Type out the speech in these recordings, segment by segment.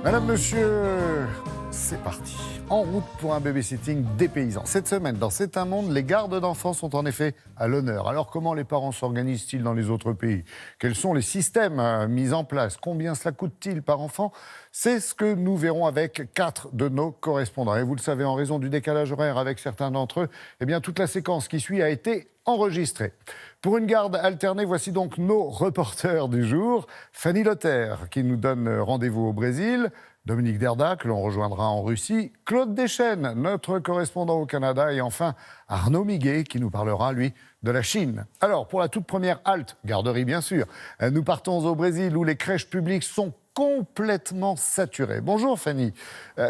Madame, monsieur, c'est parti. En route pour un babysitting des paysans. Cette semaine, dans C'est un monde, les gardes d'enfants sont en effet à l'honneur. Alors comment les parents s'organisent-ils dans les autres pays? Quels sont les systèmes mis en place? Combien cela coûte-t-il par enfant? C'est ce que nous verrons avec 4 de nos correspondants. Et vous le savez, en raison du décalage horaire avec certains d'entre eux, eh bien, toute la séquence qui suit a été enregistrée. Pour une garde alternée, voici donc nos reporters du jour. Fanny Lothaire, qui nous donne rendez-vous au Brésil. Dominique Derda, que l'on rejoindra en Russie. Claude Deschênes, notre correspondant au Canada. Et enfin, Arnaud Miguet, qui nous parlera, lui, de la Chine. Alors, pour la toute première halte, garderie bien sûr, nous partons au Brésil où les crèches publiques sont complètement saturées. Bonjour Fanny.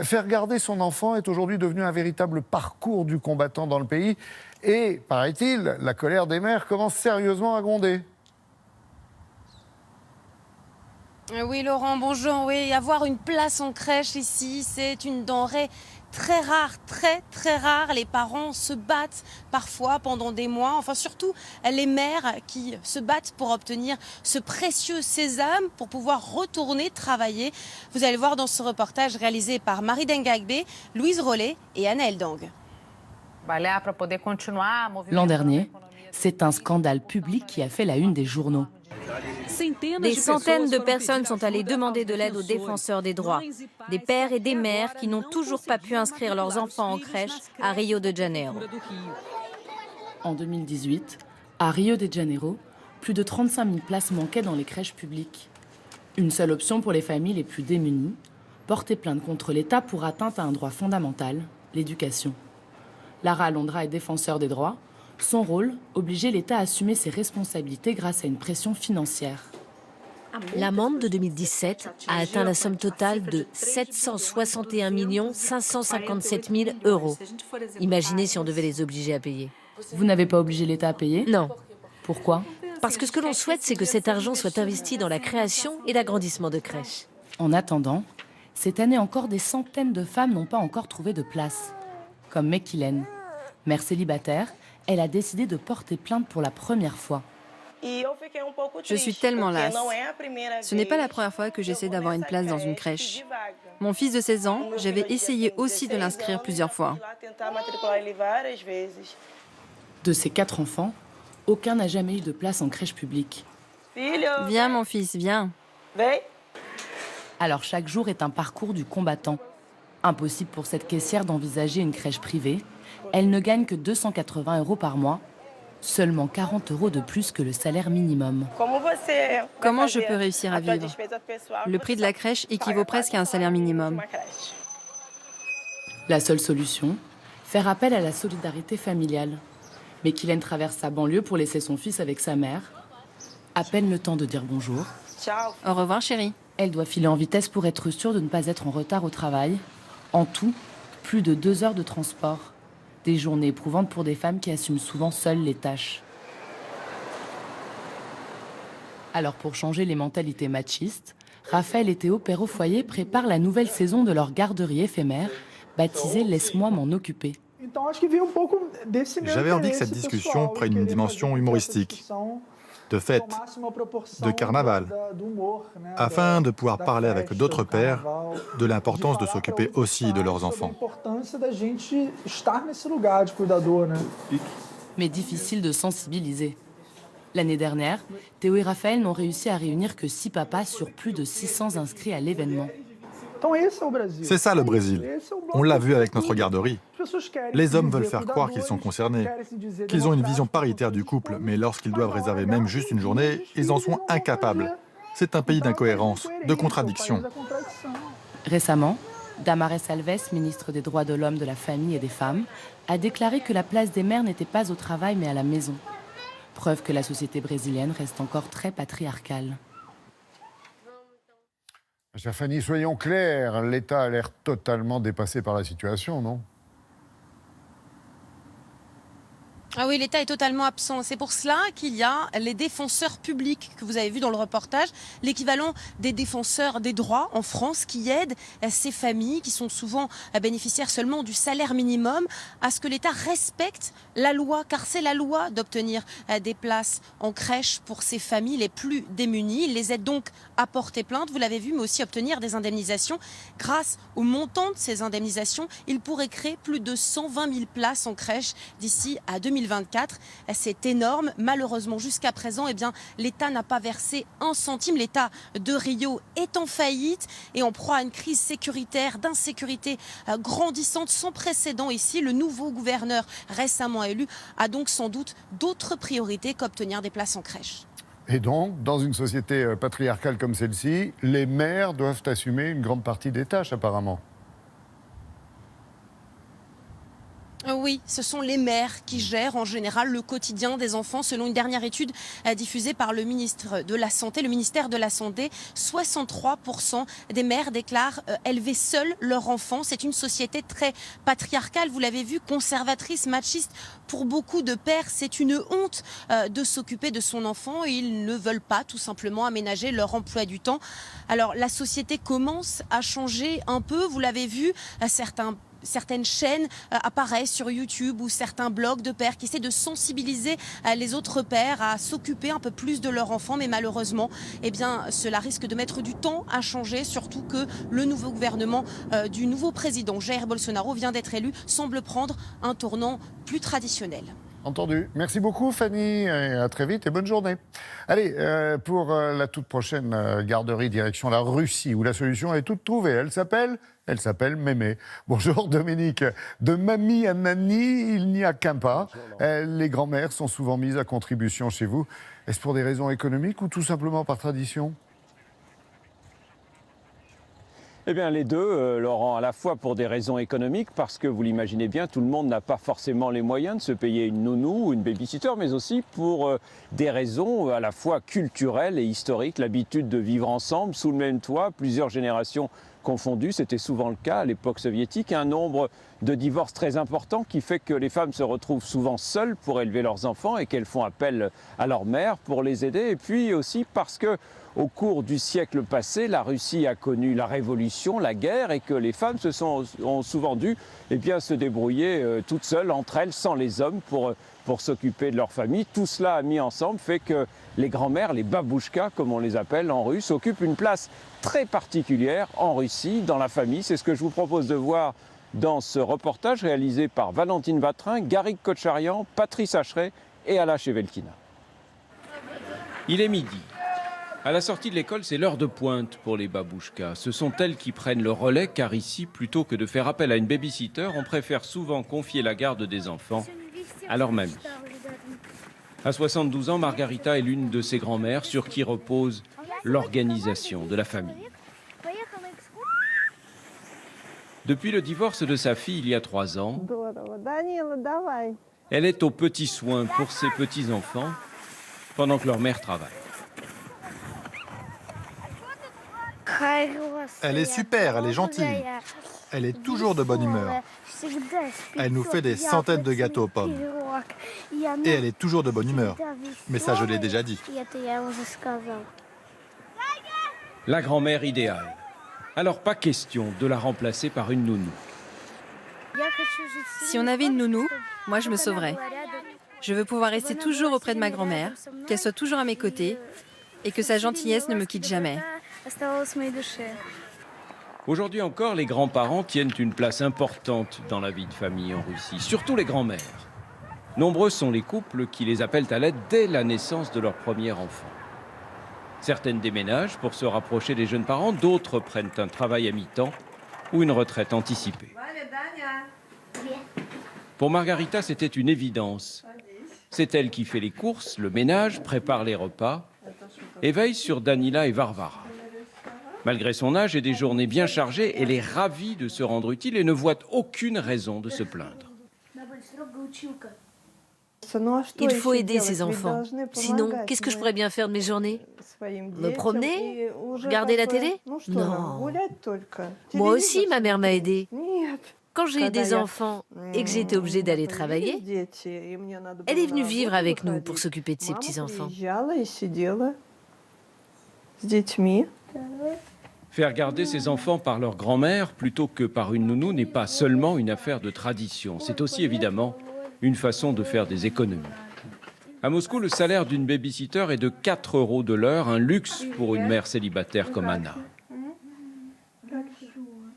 Faire garder son enfant est aujourd'hui devenu un véritable parcours du combattant dans le pays. Et, paraît-il, la colère des mères commence sérieusement à gronder. Oui Laurent, bonjour. Oui, avoir une place en crèche ici, c'est une denrée très rare, très rare. Les parents se battent parfois pendant des mois, enfin surtout les mères qui se battent pour obtenir ce précieux sésame pour pouvoir retourner travailler. Vous allez voir dans ce reportage réalisé par Marie Dengagbe, Louise Rollet et Anna Eldang. L'an dernier, c'est un scandale public qui a fait la une des journaux. Des centaines de personnes sont allées demander de l'aide aux défenseurs des droits. Des pères et des mères qui n'ont toujours pas pu inscrire leurs enfants en crèche à Rio de Janeiro. En 2018, à Rio de Janeiro, plus de 35 000 places manquaient dans les crèches publiques. Une seule option pour les familles les plus démunies, porter plainte contre l'État pour atteinte à un droit fondamental, l'éducation. Lara Alondra est défenseur des droits. Son rôle, obliger l'État à assumer ses responsabilités grâce à une pression financière. L'amende de 2017 a atteint la somme totale de 761 557 000 euros. Imaginez si on devait les obliger à payer. Vous n'avez pas obligé l'État à payer? Non. Pourquoi? Parce que ce que l'on souhaite, c'est que cet argent soit investi dans la création et l'agrandissement de crèches. En attendant, cette année encore, des centaines de femmes n'ont pas encore trouvé de place. Comme Mekilène. Mère célibataire, elle a décidé de porter plainte pour la première fois. Je suis tellement lasse. Ce n'est pas la première fois que j'essaie d'avoir une place dans une crèche. Mon fils de 16 ans, j'avais essayé aussi de l'inscrire plusieurs fois. De ses 4 enfants, aucun n'a jamais eu de place en crèche publique. Viens mon fils, viens. Alors chaque jour est un parcours du combattant. Impossible pour cette caissière d'envisager une crèche privée. Elle ne gagne que 280 € par mois, seulement 40 € de plus que le salaire minimum. Comment je peux réussir à vivre? Le prix de la crèche équivaut presque à un salaire minimum. La seule solution, faire appel à la solidarité familiale. Mais Mekilène traverse sa banlieue pour laisser son fils avec sa mère. À peine le temps de dire bonjour. Au revoir chérie. Elle doit filer en vitesse pour être sûre de ne pas être en retard au travail. En tout, plus de 2 heures de transport. Des journées éprouvantes pour des femmes qui assument souvent seules les tâches. Alors pour changer les mentalités machistes, Raphaël et Théo, père au foyer, préparent la nouvelle saison de leur garderie éphémère, baptisée « Laisse-moi m'en occuper ». J'avais envie que cette discussion prenne une dimension humoristique, de fête, de carnaval, afin de pouvoir parler avec d'autres pères de l'importance de s'occuper aussi de leurs enfants. Mais difficile de sensibiliser. L'année dernière, Théo et Raphaël n'ont réussi à réunir que 6 papas sur plus de 600 inscrits à l'événement. C'est ça le Brésil. On l'a vu avec notre garderie. Les hommes veulent faire croire qu'ils sont concernés, qu'ils ont une vision paritaire du couple, mais lorsqu'ils doivent réserver même juste une journée, ils en sont incapables. C'est un pays d'incohérence, de contradictions. Récemment, Damares Alves, ministre des Droits de l'Homme, de la Famille et des Femmes, a déclaré que la place des mères n'était pas au travail mais à la maison. Preuve que la société brésilienne reste encore très patriarcale. Chère Fanny, soyons clairs, l'État a l'air totalement dépassé par la situation, non? Ah oui, l'État est totalement absent. C'est pour cela qu'il y a les défenseurs publics que vous avez vu dans le reportage, l'équivalent des défenseurs des droits en France qui aident ces familles qui sont souvent bénéficiaires seulement du salaire minimum à ce que l'État respecte la loi, car c'est la loi d'obtenir des places en crèche pour ces familles les plus démunies. Il les aide donc à porter plainte, vous l'avez vu, mais aussi obtenir des indemnisations. Grâce au montant de ces indemnisations, il pourrait créer plus de 120 000 places en crèche d'ici à 2024. C'est énorme. Malheureusement, jusqu'à présent, l'État n'a pas versé un centime. L'État de Rio est en faillite et en proie à une crise sécuritaire, d'insécurité grandissante sans précédent ici. Le nouveau gouverneur récemment élu a donc sans doute d'autres priorités qu'obtenir des places en crèche. Et donc, dans une société patriarcale comme celle-ci, les mères doivent assumer une grande partie des tâches, apparemment. Oui, ce sont les mères qui gèrent en général le quotidien des enfants. Selon une dernière étude diffusée par le ministère de la Santé, 63% des mères déclarent élever seules leurs enfants. C'est une société très patriarcale, vous l'avez vu, conservatrice, machiste. Pour beaucoup de pères, c'est une honte de s'occuper de son enfant. Ils ne veulent pas tout simplement aménager leur emploi du temps. Alors la société commence à changer un peu, vous l'avez vu, certaines chaînes apparaissent sur YouTube ou certains blogs de pères qui essaient de sensibiliser les autres pères à s'occuper un peu plus de leurs enfants. Mais malheureusement, cela risque de mettre du temps à changer, surtout que le nouveau gouvernement du nouveau président Jair Bolsonaro vient d'être élu, semble prendre un tournant plus traditionnel. Entendu. Merci beaucoup, Fanny. Et à très vite et bonne journée. Allez, pour la toute prochaine garderie, direction la Russie, où la solution est toute trouvée. Elle s'appelle Mémé. Bonjour, Dominique. De mamie à nanny, il n'y a qu'un pas. Les grands-mères sont souvent mises à contribution chez vous. Est-ce pour des raisons économiques ou tout simplement par tradition ? Eh bien, les deux, Laurent, à la fois pour des raisons économiques, parce que vous l'imaginez bien, tout le monde n'a pas forcément les moyens de se payer une nounou ou une babysitter, mais aussi pour des raisons à la fois culturelles et historiques, l'habitude de vivre ensemble sous le même toit, plusieurs générations confondues, c'était souvent le cas à l'époque soviétique, un nombre de divorces très important qui fait que les femmes se retrouvent souvent seules pour élever leurs enfants et qu'elles font appel à leur mère pour les aider, et puis aussi parce que au cours du siècle passé, la Russie a connu la révolution, la guerre, et que les femmes ont souvent dû se débrouiller toutes seules, entre elles, sans les hommes, pour s'occuper de leur famille. Tout cela mis ensemble fait que les grands-mères, les babouchkas, comme on les appelle en russe, occupent une place très particulière en Russie, dans la famille. C'est ce que je vous propose de voir dans ce reportage réalisé par Valentine Vatrin, Garik Kocharian, Patrice Acheret et Ala Chevelkina. Il est midi. À la sortie de l'école, c'est l'heure de pointe pour les babouchkas. Ce sont elles qui prennent le relais, car ici, plutôt que de faire appel à une babysitter, on préfère souvent confier la garde des enfants à leur mamie. À 72 ans, Margarita est l'une de ces grand-mères sur qui repose l'organisation de la famille. Depuis le divorce de sa fille il y a 3 ans, elle est aux petits soins pour ses petits-enfants pendant que leur mère travaille. Elle est super, elle est gentille. Elle est toujours de bonne humeur. Elle nous fait des centaines de gâteaux aux pommes. Et elle est toujours de bonne humeur. Mais ça, je l'ai déjà dit. La grand-mère idéale. Alors pas question de la remplacer par une nounou. Si on avait une nounou, moi je me sauverais. Je veux pouvoir rester toujours auprès de ma grand-mère, qu'elle soit toujours à mes côtés et que sa gentillesse ne me quitte jamais. Aujourd'hui encore, les grands-parents tiennent une place importante dans la vie de famille en Russie, surtout les grands-mères. Nombreux sont les couples qui les appellent à l'aide dès la naissance de leur premier enfant. Certaines déménagent pour se rapprocher des jeunes parents, d'autres prennent un travail à mi-temps ou une retraite anticipée. Pour Margarita, c'était une évidence. C'est elle qui fait les courses, le ménage, prépare les repas et veille sur Danila et Varvara. Malgré son âge et des journées bien chargées, elle est ravie de se rendre utile et ne voit aucune raison de se plaindre. Il faut aider ces enfants. Sinon, qu'est-ce que je pourrais bien faire de mes journées ? Me promener ? Regarder la télé ? Non. Moi aussi, ma mère m'a aidée. Quand j'ai eu des enfants et que j'ai été obligée d'aller travailler, elle est venue vivre avec nous pour s'occuper de ses petits-enfants. Faire garder ses enfants par leur grand-mère plutôt que par une nounou n'est pas seulement une affaire de tradition, c'est aussi évidemment une façon de faire des économies. À Moscou, le salaire d'une baby-sitter est de 4 € de l'heure, un luxe pour une mère célibataire comme Anna.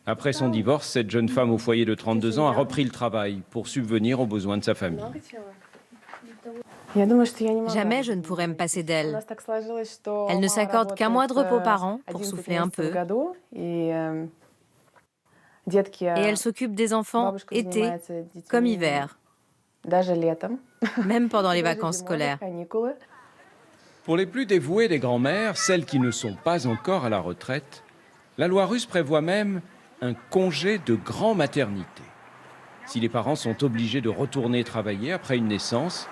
Après son divorce, cette jeune femme au foyer de 32 ans a repris le travail pour subvenir aux besoins de sa famille. Jamais je ne pourrais me passer d'elle. Elle ne s'accorde qu'un mois de repos par an pour souffler un peu. Et elle s'occupe des enfants été comme hiver, même pendant les vacances scolaires. Pour les plus dévouées des grands-mères, celles qui ne sont pas encore à la retraite, la loi russe prévoit même un congé de grand-maternité. Si les parents sont obligés de retourner travailler après une naissance,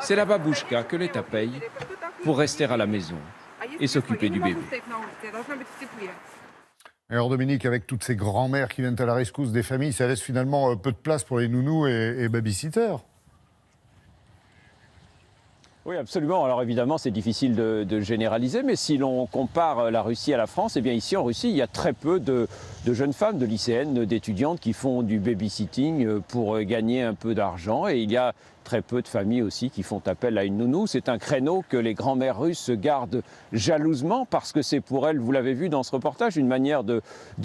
c'est la babouchka que l'État paye pour rester à la maison et s'occuper du bébé. Alors Dominique, avec toutes ces grands-mères qui viennent à la rescousse des familles, ça laisse finalement peu de place pour les nounous et babysitters. Oui, absolument. Alors évidemment, c'est difficile de généraliser, mais si l'on compare la Russie à la France, eh bien ici en Russie, il y a très peu de jeunes femmes, de lycéennes, d'étudiantes qui font du babysitting pour gagner un peu d'argent. Et il y a très peu de familles aussi qui font appel à une nounou. C'est un créneau que les grands-mères russes gardent jalousement parce que c'est pour elles, vous l'avez vu dans ce reportage, une manière de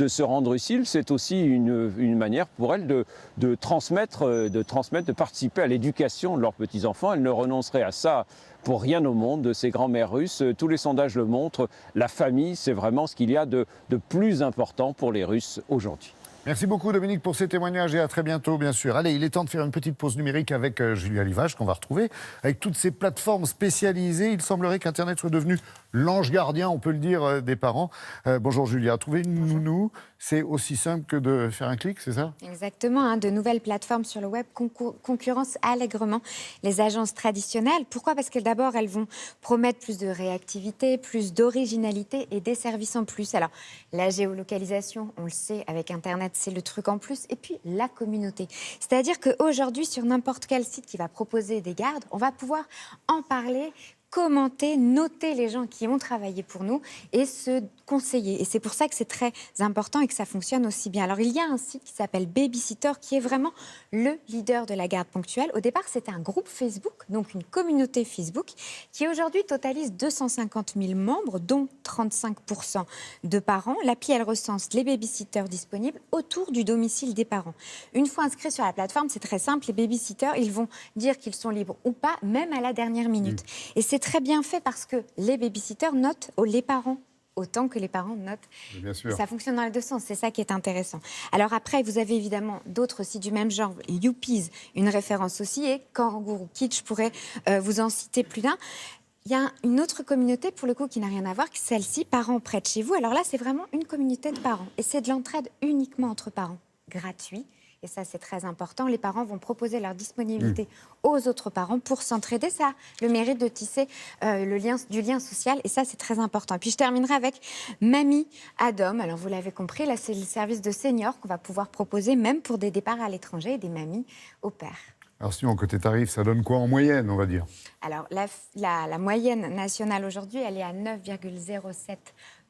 se rendre utile. C'est aussi une manière pour elles de transmettre, de participer à l'éducation de leurs petits-enfants. Elles ne renonceraient à ça pour rien au monde, de ces grands-mères russes. Tous les sondages le montrent. La famille, c'est vraiment ce qu'il y a de plus important pour les Russes aujourd'hui. Merci beaucoup Dominique pour ces témoignages et à très bientôt bien sûr. Allez, il est temps de faire une petite pause numérique avec Julia Livage qu'on va retrouver. Avec toutes ces plateformes spécialisées, il semblerait qu'Internet soit devenu l'ange gardien, on peut le dire, des parents. Bonjour Julia, trouver une nounou, c'est aussi simple que de faire un clic, c'est ça ? Exactement, de nouvelles plateformes sur le web concurrencent allègrement les agences traditionnelles. Pourquoi ? Parce que d'abord, elles vont promettre plus de réactivité, plus d'originalité et des services en plus. Alors, la géolocalisation, on le sait, avec Internet, c'est le truc en plus. Et puis, la communauté. C'est-à-dire qu'aujourd'hui, sur n'importe quel site qui va proposer des gardes, on va pouvoir en parler, commenter, noter les gens qui ont travaillé pour nous et se conseiller. Et c'est pour ça que c'est très important et que ça fonctionne aussi bien. Alors, il y a un site qui s'appelle Babysitter qui est vraiment le leader de la garde ponctuelle. Au départ, c'était un groupe Facebook, donc une communauté Facebook, qui aujourd'hui totalise 250 000 membres, dont 35% de parents. L'appli, elle recense les babysitters disponibles autour du domicile des parents. Une fois inscrits sur la plateforme, c'est très simple. Les babysitters, ils vont dire qu'ils sont libres ou pas, même à la dernière minute. Et c'est très bien fait parce que les babysitters notent les parents autant que les parents notent. Bien sûr. Ça fonctionne dans les deux sens, c'est ça qui est intéressant. Alors après, vous avez évidemment d'autres sites du même genre, Youpies, une référence aussi, et Kangourou Kitsch, je pourrais vous en citer plus d'un. Il y a une autre communauté, pour le coup, qui n'a rien à voir, que celle-ci, Parents près de chez vous. Alors là, c'est vraiment une communauté de parents. Et c'est de l'entraide uniquement entre parents, gratuit. Et ça, c'est très important. Les parents vont proposer leur disponibilité aux autres parents pour s'entraider. Ça a le mérite de tisser du lien social. Et ça, c'est très important. Et puis, je terminerai avec Mamie Adam. Alors, vous l'avez compris, là, c'est le service de seniors qu'on va pouvoir proposer, même pour des départs à l'étranger et des mamies au pair. Alors, sinon, côté tarif, ça donne quoi en moyenne, on va dire ? Alors, la moyenne nationale aujourd'hui, elle est à 9,07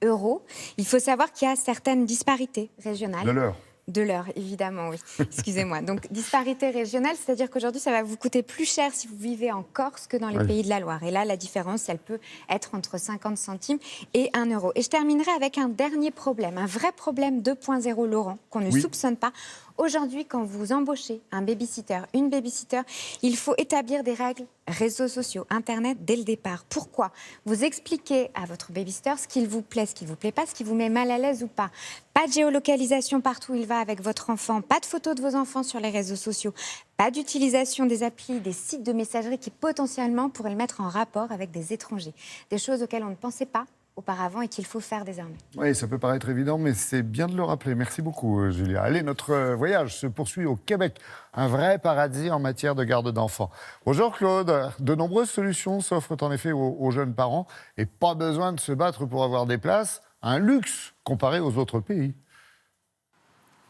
€. Il faut savoir qu'il y a certaines disparités régionales. De l'heure. De l'heure, évidemment, oui. Excusez-moi. Donc, disparité régionale, c'est-à-dire qu'aujourd'hui, ça va vous coûter plus cher si vous vivez en Corse que dans les pays de la Loire. Et là, la différence, elle peut être entre 50 centimes et 1 €. Et je terminerai avec un dernier problème, un vrai problème 2.0, Laurent, qu'on ne soupçonne pas. Aujourd'hui, quand vous embauchez un babysitter, une babysitter, il faut établir des règles réseaux sociaux, Internet, dès le départ. Pourquoi ? Vous expliquez à votre babysitter ce qu'il vous plaît, ce qui ne vous plaît pas, ce qui vous met mal à l'aise ou pas. Pas de géolocalisation partout où il va avec votre enfant, pas de photos de vos enfants sur les réseaux sociaux, pas d'utilisation des applis, des sites de messagerie qui potentiellement pourraient le mettre en rapport avec des étrangers. Des choses auxquelles on ne pensait pas auparavant et qu'il faut faire désormais. Oui, ça peut paraître évident, mais c'est bien de le rappeler. Merci beaucoup, Julia. Allez, notre voyage se poursuit au Québec. Un vrai paradis en matière de garde d'enfants. Bonjour Claude. De nombreuses solutions s'offrent en effet aux jeunes parents et pas besoin de se battre pour avoir des places. Un luxe comparé aux autres pays.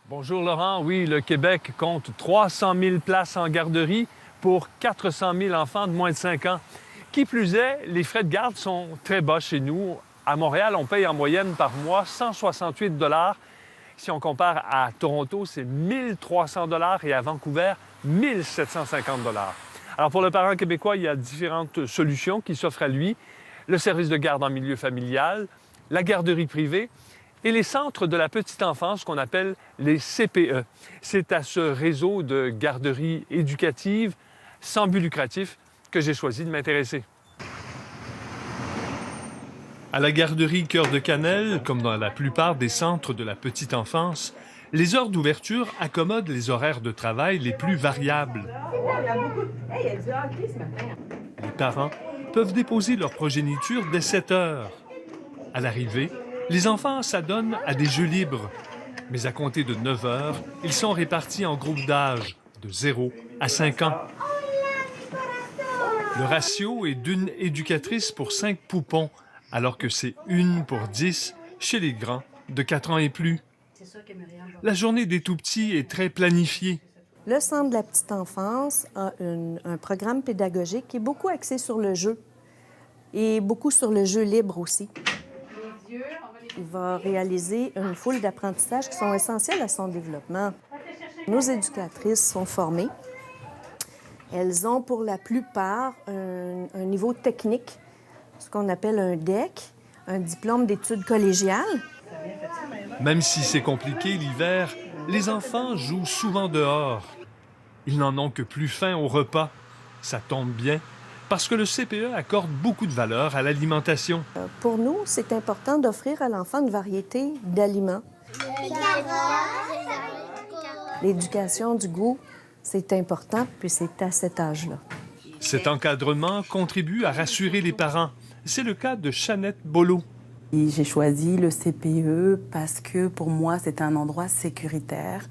Bonjour Laurent. Oui, le Québec compte 300 000 places en garderie pour 400 000 enfants de moins de 5 ans. Qui plus est, les frais de garde sont très bas chez nous. À Montréal, on paye en moyenne par mois 168 $. Si on compare à Toronto, c'est 1 300 $ et à Vancouver, 1 750 $. Alors pour le parent québécois, il y a différentes solutions qui s'offrent à lui. Le service de garde en milieu familial, la garderie privée et les centres de la petite enfance qu'on appelle les CPE. C'est à ce réseau de garderies éducatives sans but lucratif que j'ai choisi de m'intéresser. À la garderie Cœur de Cannelle, comme dans la plupart des centres de la petite enfance, les heures d'ouverture accommodent les horaires de travail les plus variables. Les parents peuvent déposer leur progéniture dès 7 heures. À l'arrivée, les enfants s'adonnent à des jeux libres. Mais à compter de 9 heures, ils sont répartis en groupes d'âge de 0 à 5 ans. Le ratio est d'une éducatrice pour 5 poupons, alors que c'est 1 pour 10 chez les grands de 4 ans et plus. La journée des tout-petits est très planifiée. Le Centre de la petite enfance a un programme pédagogique qui est beaucoup axé sur le jeu et beaucoup sur le jeu libre aussi. Il va réaliser une foule d'apprentissages qui sont essentiels à son développement. Nos éducatrices sont formées. Elles ont pour la plupart un niveau technique, ce qu'on appelle un DEC, un diplôme d'études collégiales. Même si c'est compliqué l'hiver, les enfants jouent souvent dehors. Ils n'en ont que plus faim au repas. Ça tombe bien, parce que le CPE accorde beaucoup de valeur à l'alimentation. Pour nous, c'est important d'offrir à l'enfant une variété d'aliments. L'éducation du goût, c'est important, puis c'est à cet âge-là. Cet encadrement contribue à rassurer les parents. C'est le cas de Chanette Bolo. J'ai choisi le CPE parce que pour moi, c'est un endroit sécuritaire,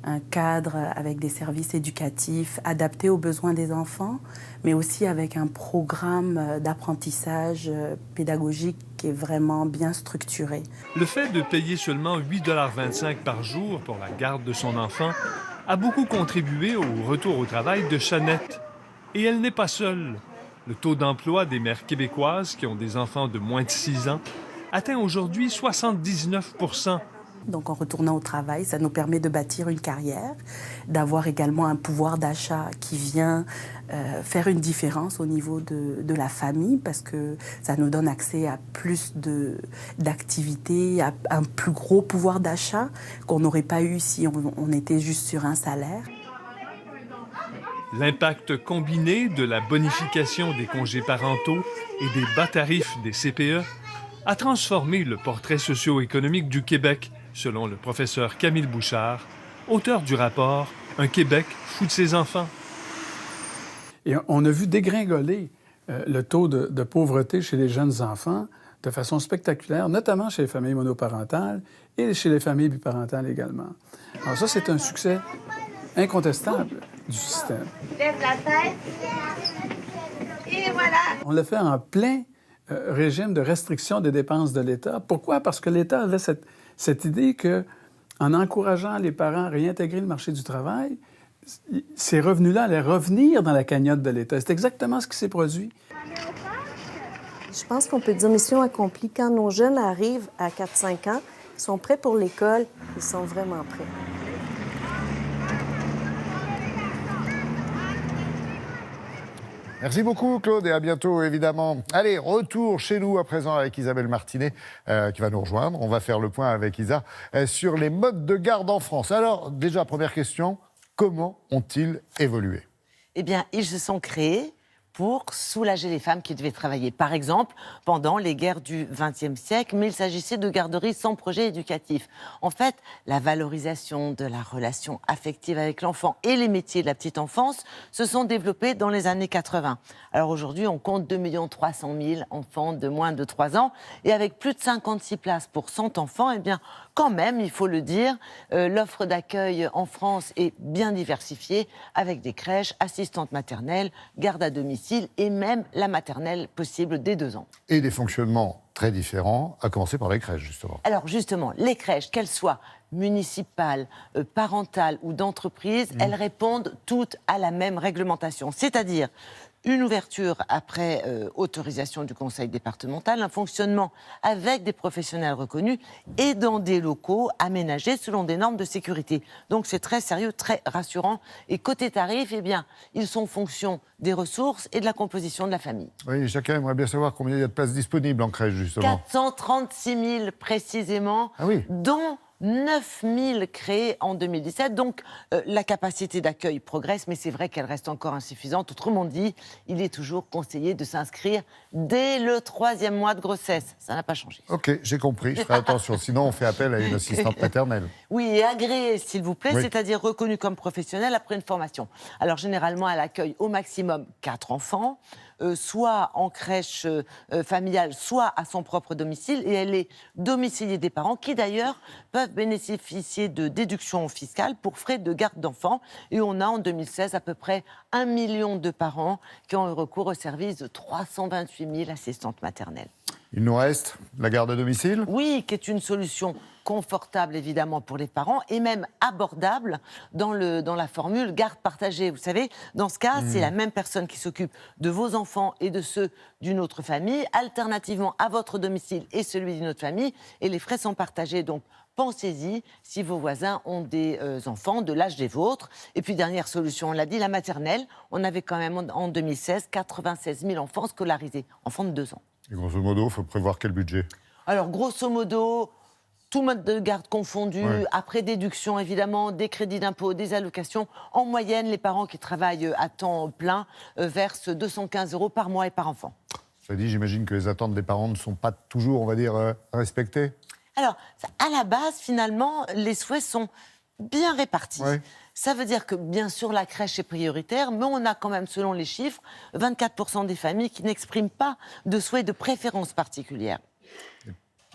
un cadre avec des services éducatifs adaptés aux besoins des enfants, mais aussi avec un programme d'apprentissage pédagogique qui est vraiment bien structuré. Le fait de payer seulement 8,25 $ par jour pour la garde de son enfant a beaucoup contribué au retour au travail de Chanette. Et elle n'est pas seule. Le taux d'emploi des mères québécoises qui ont des enfants de moins de 6 ans atteint aujourd'hui 79 %. Donc, en retournant au travail, ça nous permet de bâtir une carrière, d'avoir également un pouvoir d'achat qui vient faire une différence au niveau de la famille parce que ça nous donne accès à plus d'activités, à un plus gros pouvoir d'achat qu'on n'aurait pas eu si on était juste sur un salaire. L'impact combiné de la bonification des congés parentaux et des bas tarifs des CPE a transformé le portrait socio-économique du Québec, selon le professeur Camille Bouchard, auteur du rapport « Un Québec fou de ses enfants ». Et on a vu dégringoler le taux de pauvreté chez les jeunes enfants de façon spectaculaire, notamment chez les familles monoparentales et chez les familles biparentales également. Alors ça, c'est un succès incontestable du système. Lève la tête. Et voilà. On l'a fait en plein régime de restriction des dépenses de l'État. Pourquoi? Parce que l'État avait cette idée qu'en encourageant les parents à réintégrer le marché du travail, ces revenus-là allaient revenir dans la cagnotte de l'État. C'est exactement ce qui s'est produit. Je pense qu'on peut dire mission accomplie. Quand nos jeunes arrivent à 4-5 ans, ils sont prêts pour l'école, ils sont vraiment prêts. Merci beaucoup, Claude, et à bientôt, évidemment. Allez, retour chez nous à présent avec Isabelle Martinet, qui va nous rejoindre. On va faire le point avec Isa sur les modes de garde en France. Alors, déjà, première question, comment ont-ils évolué? Eh bien, ils se sont créés pour soulager les femmes qui devaient travailler. Par exemple, pendant les guerres du XXe siècle, mais il s'agissait de garderies sans projet éducatif. En fait, la valorisation de la relation affective avec l'enfant et les métiers de la petite enfance se sont développés dans les années 80. Alors aujourd'hui, on compte 2 300 000 enfants de moins de 3 ans et avec plus de 56 places pour 100 enfants, eh bien, quand même, il faut le dire, l'offre d'accueil en France est bien diversifiée avec des crèches, assistantes maternelles, garde à domicile et même la maternelle possible dès 2 ans. Et des fonctionnements très différents, à commencer par les crèches, justement. Alors justement, les crèches, qu'elles soient municipales, parentales ou d'entreprise, elles répondent toutes à la même réglementation. C'est-à-dire une ouverture après autorisation du conseil départemental, un fonctionnement avec des professionnels reconnus et dans des locaux aménagés selon des normes de sécurité. Donc c'est très sérieux, très rassurant. Et côté tarif, eh bien, ils sont en fonction des ressources et de la composition de la famille. Oui, chacun aimerait bien savoir combien il y a de places disponibles en crèche, justement. 436 000 précisément, dont 9 000 créés en 2017. Donc, la capacité d'accueil progresse, mais c'est vrai qu'elle reste encore insuffisante. Autrement dit, il est toujours conseillé de s'inscrire dès le 3e mois de grossesse. Ça n'a pas changé. Ok, j'ai compris, je ferai attention. Sinon, on fait appel à une assistante maternelle. Oui, et agréée, s'il vous plaît, c'est-à-dire reconnue comme professionnelle après une formation. Alors, généralement, elle accueille au maximum 4 enfants. Soit en crèche familiale, soit à son propre domicile. Et elle est domiciliée des parents qui, d'ailleurs, peuvent bénéficier de déductions fiscales pour frais de garde d'enfants. Et on a, en 2016, à peu près 1 million de parents qui ont eu recours au service de 328 000 assistantes maternelles. Il nous reste la garde à domicile ? Oui, qui est une solution confortable, évidemment, pour les parents et même abordable dans la formule garde partagée. Vous savez, dans ce cas, c'est la même personne qui s'occupe de vos enfants et de ceux d'une autre famille, alternativement à votre domicile et celui d'une autre famille, et les frais sont partagés. Donc, pensez-y si vos voisins ont des enfants de l'âge des vôtres. Et puis, dernière solution, on l'a dit, la maternelle. On avait quand même, en 2016, 96 000 enfants scolarisés, enfants de 2 ans. Et grosso modo, il faut prévoir quel budget ? Alors, grosso modo, tout mode de garde confondu, après déduction, évidemment, des crédits d'impôt, des allocations. En moyenne, les parents qui travaillent à temps plein versent 215 € par mois et par enfant. Ça dit, j'imagine que les attentes des parents ne sont pas toujours, on va dire, respectées. Alors, à la base, finalement, les souhaits sont bien répartis. Ça veut dire que, bien sûr, la crèche est prioritaire, mais on a quand même, selon les chiffres, 24% des familles qui n'expriment pas de souhait de préférence particulière.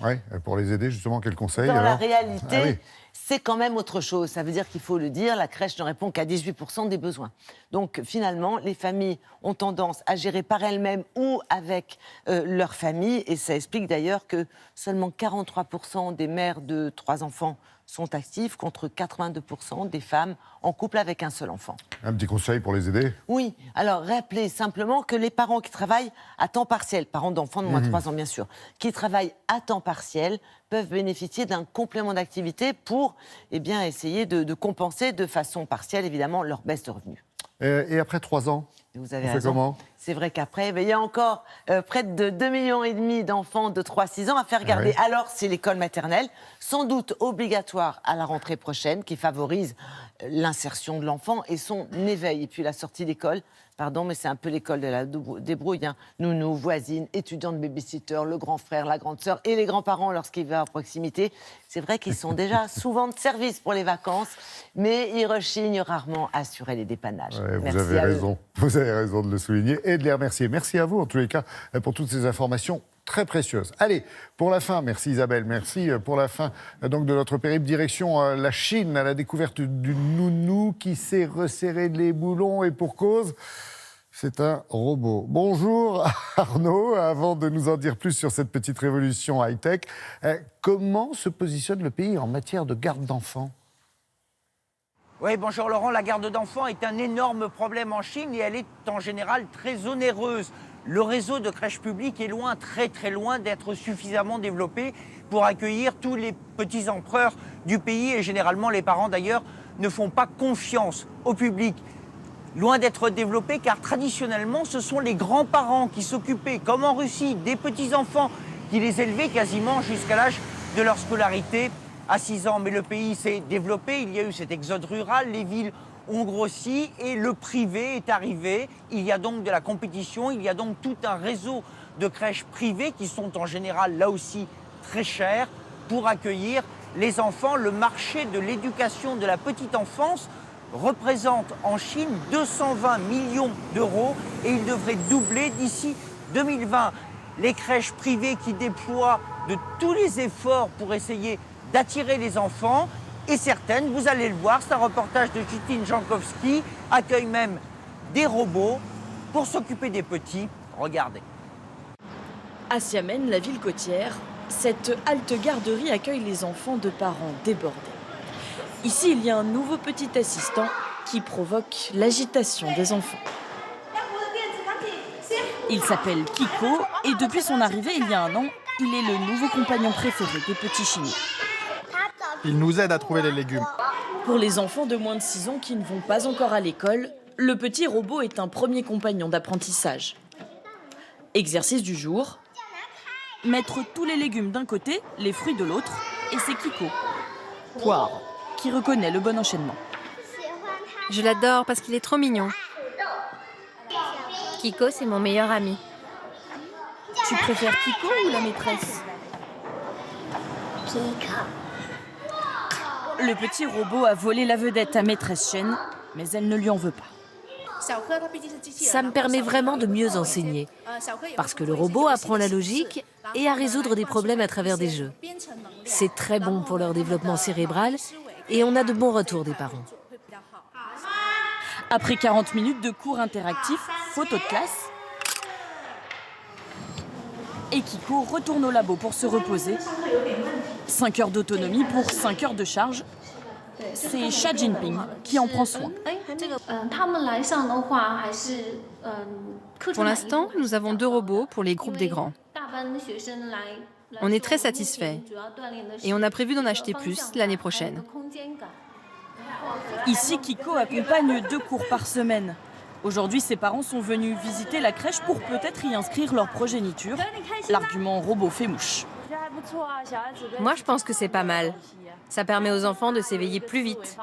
Oui, pour les aider, justement, quel conseil ? Dans la réalité, c'est quand même autre chose. Ça veut dire qu'il faut le dire, la crèche ne répond qu'à 18% des besoins. Donc, finalement, les familles ont tendance à gérer par elles-mêmes ou avec leur famille. Et ça explique d'ailleurs que seulement 43% des mères de 3 enfants sont actifs, contre 82% des femmes en couple avec un seul enfant. Un petit conseil pour les aider ? Oui, alors rappelez simplement que les parents qui travaillent à temps partiel, parents d'enfants de moins de 3 ans bien sûr, qui travaillent à temps partiel, peuvent bénéficier d'un complément d'activité pour essayer de compenser de façon partielle, évidemment, leur baisse de revenus. Et après 3 ans, vous avez raison. Comment ? C'est vrai qu'après, il y a encore près de 2,5 millions d'enfants de 3-6 ans à faire garder. Alors, c'est l'école maternelle, sans doute obligatoire à la rentrée prochaine, qui favorise l'insertion de l'enfant et son éveil. Et puis la sortie d'école, pardon, mais c'est un peu l'école de la débrouille. Nounou, voisine, étudiante, babysitter, le grand frère, la grande sœur et les grands-parents lorsqu'ils vivent à proximité. C'est vrai qu'ils sont déjà souvent de service pour les vacances, mais ils rechignent rarement à assurer les dépannages. Vous avez raison. Vous avez raison de le souligner et de les remercier. Merci à vous, en tous les cas, pour toutes ces informations très précieuse. Allez, pour la fin, merci Isabelle, merci pour la fin donc, de notre périple direction la Chine, à la découverte d'une nounou qui sait resserrer les boulons et pour cause, c'est un robot. Bonjour Arnaud, avant de nous en dire plus sur cette petite révolution high-tech, comment se positionne le pays en matière de garde d'enfants ? Oui, bonjour Laurent, la garde d'enfants est un énorme problème en Chine et elle est en général très onéreuse. Le réseau de crèches publiques est loin, très très loin d'être suffisamment développé pour accueillir tous les petits empereurs du pays et généralement les parents d'ailleurs ne font pas confiance au public. Loin d'être développé car traditionnellement ce sont les grands-parents qui s'occupaient, comme en Russie, des petits-enfants qui les élevaient quasiment jusqu'à l'âge de leur scolarité à 6 ans. Mais le pays s'est développé, il y a eu cet exode rural, les villes ont grossi et le privé est arrivé. Il y a donc de la compétition, il y a donc tout un réseau de crèches privées qui sont en général là aussi très chères pour accueillir les enfants. Le marché de l'éducation de la petite enfance représente en Chine 220 millions d'euros et il devrait doubler d'ici 2020. Les crèches privées qui déploient de tous les efforts pour essayer d'attirer les enfants et certaines, vous allez le voir, c'est un reportage de Jitin Jankowski, accueillent même des robots pour s'occuper des petits. Regardez. À Xiamen, la ville côtière, cette halte garderie accueille les enfants de parents débordés. Ici, il y a un nouveau petit assistant qui provoque l'agitation des enfants. Il s'appelle Kiko et depuis son arrivée il y a un an, il est le nouveau compagnon préféré des petits Chinois. Il nous aide à trouver les légumes. Pour les enfants de moins de 6 ans qui ne vont pas encore à l'école, le petit robot est un premier compagnon d'apprentissage. Exercice du jour, mettre tous les légumes d'un côté, les fruits de l'autre, et c'est Kiko, Poire, qui reconnaît le bon enchaînement. Je l'adore parce qu'il est trop mignon. Kiko, c'est mon meilleur ami. Tu préfères Kiko ou la maîtresse? Le petit robot a volé la vedette à maîtresse Chen, mais elle ne lui en veut pas. Ça me permet vraiment de mieux enseigner, parce que le robot apprend la logique et à résoudre des problèmes à travers des jeux. C'est très bon pour leur développement cérébral et on a de bons retours des parents. Après 40 minutes de cours interactifs, photo de classe, et Kiko retourne au labo pour se reposer. 5 heures d'autonomie pour 5 heures de charge. C'est Xi Jinping qui en prend soin. Pour l'instant, nous avons 2 robots pour les groupes des grands. On est très satisfaits et on a prévu d'en acheter plus l'année prochaine. Ici, Kiko accompagne 2 cours par semaine. Aujourd'hui, ses parents sont venus visiter la crèche pour peut-être y inscrire leur progéniture. L'argument robot fait mouche. Moi, je pense que c'est pas mal. Ça permet aux enfants de s'éveiller plus vite.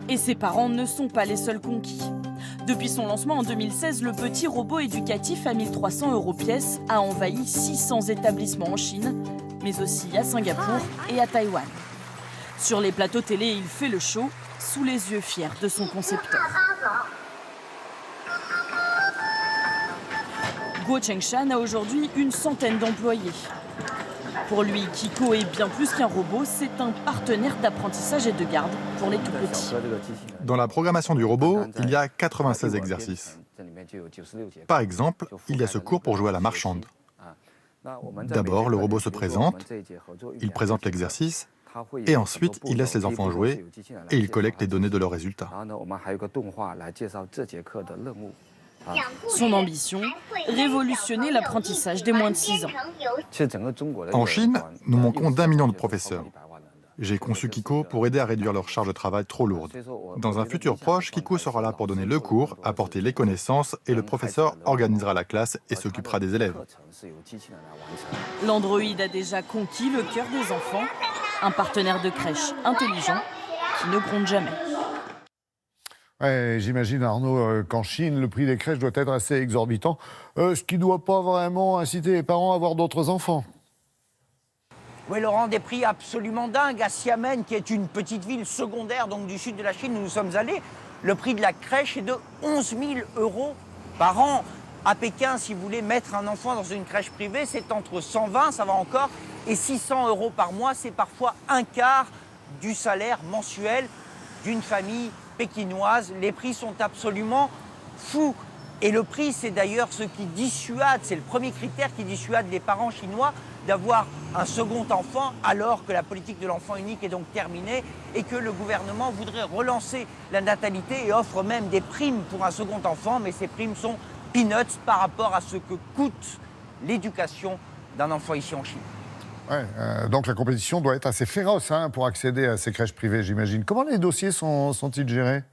Et ses parents ne sont pas les seuls conquis. Depuis son lancement en 2016, le petit robot éducatif à 1 300 € pièce a envahi 600 établissements en Chine, mais aussi à Singapour et à Taïwan. Sur les plateaux télé, il fait le show, sous les yeux fiers de son concepteur. Guo Chengshan a aujourd'hui une centaine d'employés. Pour lui, Kiko est bien plus qu'un robot, c'est un partenaire d'apprentissage et de garde pour les tout-petits. Dans la programmation du robot, il y a 96 exercices. Par exemple, il y a ce cours pour jouer à la marchande. D'abord, le robot se présente, il présente l'exercice, et ensuite, il laisse les enfants jouer et il collecte les données de leurs résultats. Son ambition, révolutionner l'apprentissage des moins de 6 ans. En Chine, nous manquons d'1 million de professeurs. J'ai conçu Kiko pour aider à réduire leur charge de travail trop lourde. Dans un futur proche, Kiko sera là pour donner le cours, apporter les connaissances et le professeur organisera la classe et s'occupera des élèves. L'androïde a déjà conquis le cœur des enfants, un partenaire de crèche intelligent qui ne gronde jamais. Ouais, j'imagine, Arnaud, qu'en Chine, le prix des crèches doit être assez exorbitant, ce qui ne doit pas vraiment inciter les parents à avoir d'autres enfants. Oui, Laurent, des prix absolument dingues. À Xiamen, qui est une petite ville secondaire donc du sud de la Chine où nous sommes allés, le prix de la crèche est de 11 000 € par an. À Pékin, si vous voulez mettre un enfant dans une crèche privée, c'est entre 120, ça va encore, et 600 € par mois. C'est parfois un quart du salaire mensuel d'une famille pékinoise. Les prix sont absolument fous. Et le prix, c'est d'ailleurs ce qui dissuade, c'est le premier critère qui dissuade les parents chinois d'avoir un second enfant, alors que la politique de l'enfant unique est donc terminée et que le gouvernement voudrait relancer la natalité et offre même des primes pour un second enfant, mais ces primes sont peanuts par rapport à ce que coûte l'éducation d'un enfant ici en Chine. Ouais, donc la compétition doit être assez féroce pour accéder à ces crèches privées, j'imagine. Comment les dossiers sont-ils gérés ?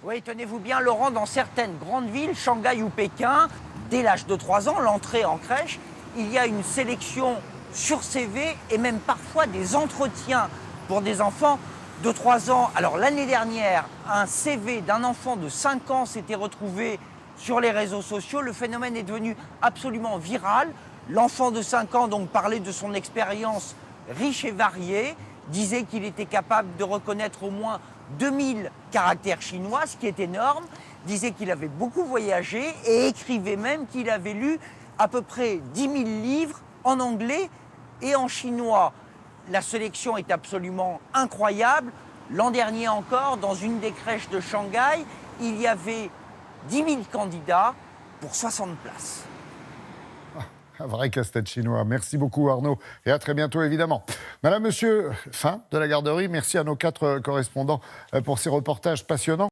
Oui, tenez-vous bien, Laurent, dans certaines grandes villes, Shanghai ou Pékin, dès l'âge de 3 ans, l'entrée en crèche, il y a une sélection sur CV et même parfois des entretiens pour des enfants de 3 ans. Alors l'année dernière, un CV d'un enfant de 5 ans s'était retrouvé sur les réseaux sociaux. Le phénomène est devenu absolument viral. L'enfant de 5 ans donc parlait de son expérience riche et variée, disait qu'il était capable de reconnaître au moins 2000 caractères chinois, ce qui est énorme, disait qu'il avait beaucoup voyagé et écrivait même qu'il avait lu à peu près 10 000 livres en anglais et en chinois. La sélection est absolument incroyable. L'an dernier encore, dans une des crèches de Shanghai, il y avait 10 000 candidats pour 60 places. Un vrai casse-tête chinois. Merci beaucoup Arnaud et à très bientôt évidemment. Madame, monsieur, fin de la garderie. Merci à nos 4 correspondants pour ces reportages passionnants.